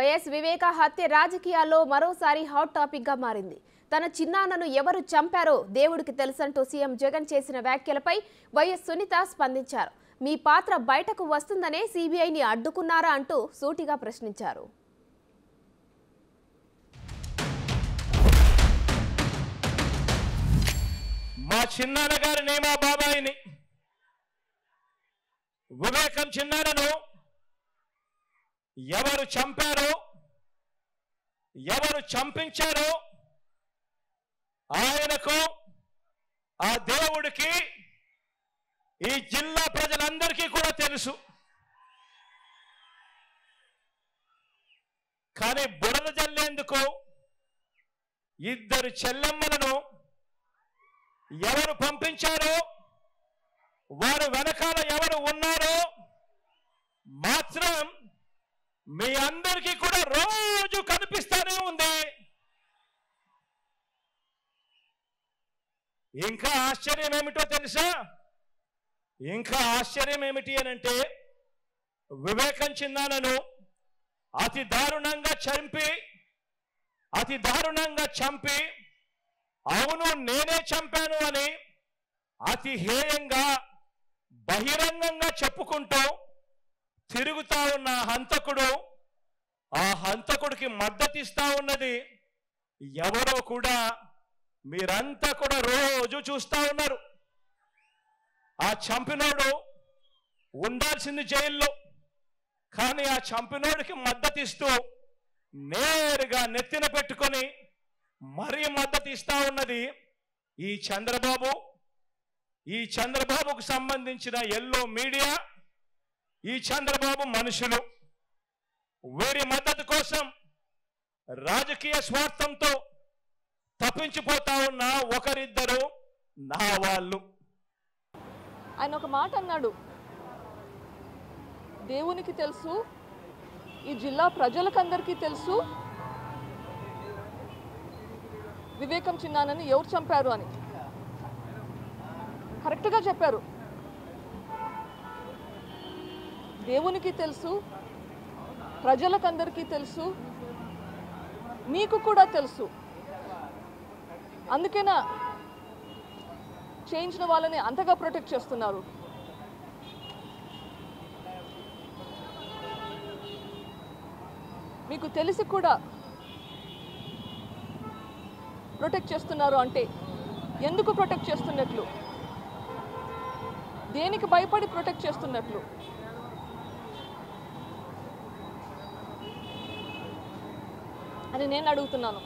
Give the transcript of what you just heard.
YS వివేక హత్య రాజకీయాల్లో మరోసారి హాట్ టాపిక్ గా మారింది. తన చిన్నాన్నను ఎవరు చంపారో దేవుడికి తెలుసంటూ సీఎం జగన్ చేసిన వ్యాఖ్యలపై వైఎస్ సునీత స్పందించారు. మీ పాత్ర బయటకు వస్తుందనే సీబీఐని అడ్డుకున్నారా అంటూ సూటిగా ప్రశ్నించారు. మా చిన్నాన్న గారిని, మా బాబాయిని, వివేకం చిన్నాన్నను ఎవరు చంపారో, ఎవరు చంపించారో ఆయనకు, ఆ దేవుడికి, ఈ జిల్లా ప్రజలందరికీ కూడా తెలుసు. కానీ బురద జల్లేందుకు ఇద్దరు చెల్లెమ్మలను ఎవరు పంపించారో, వారు వెనకాల ఎవరు ఉన్నారో మాత్రం మీ అందరికీ కూడా రోజు కనిపిస్తూనే ఉంది. ఇంకా ఆశ్చర్యం ఏమిటో తెలుసా? ఇంకా ఆశ్చర్యం ఏమిటి అనంటే, వివేకం చిన్నాన్నను అతి దారుణంగా చంపి అవును నేనే చంపాను అని అతి హేయంగా బహిరంగంగా చెప్పుకుంటూ తిరుగుతా ఉన్న హంతకుడు, ఆ హంతకుడికి మద్దతిస్తా ఉన్నది ఎవరో కూడా మీరంతా కూడా రోజు చూస్తా ఉన్నారు. ఆ చంపినోడు ఉండాల్సింది జైల్లో, కానీ ఆ చంపినోడికి మద్దతిస్తూ నేరుగా నెత్తిన పెట్టుకొని మరీ మద్దతు ఇస్తా ఉన్నది ఈ చంద్రబాబుకు సంబంధించిన ఎల్లో మీడియా, ఈ చంద్రబాబు మనుషులు. వీరి మద్దతు కోసం రాజకీయ స్వార్థంతో తప్పించిపోతా ఉన్న ఒకరిద్దరు నా వాళ్ళు. ఆయన ఒక మాట అన్నాడు, దేవునికి తెలుసు, ఈ జిల్లా ప్రజలకందరికీ తెలుసు వివేకం చిన్నాన్నని ఎవరు చంపారు అని. కరెక్ట్గా చెప్పారు. దేవునికి తెలుసు, ప్రజలకందరికీ తెలుసు, మీకు కూడా తెలుసు. అందుకేనా చేయించిన వాళ్ళని అంతగా ప్రొటెక్ట్ చేస్తున్నారు. మీకు తెలిసి కూడా ప్రొటెక్ట్ చేస్తున్నారు అంటే ఎందుకు ప్రొటెక్ట్ చేస్తున్నట్లు, దేనికి భయపడి ప్రొటెక్ట్ చేస్తున్నట్లు? అని నేను అడుగుతున్నాను.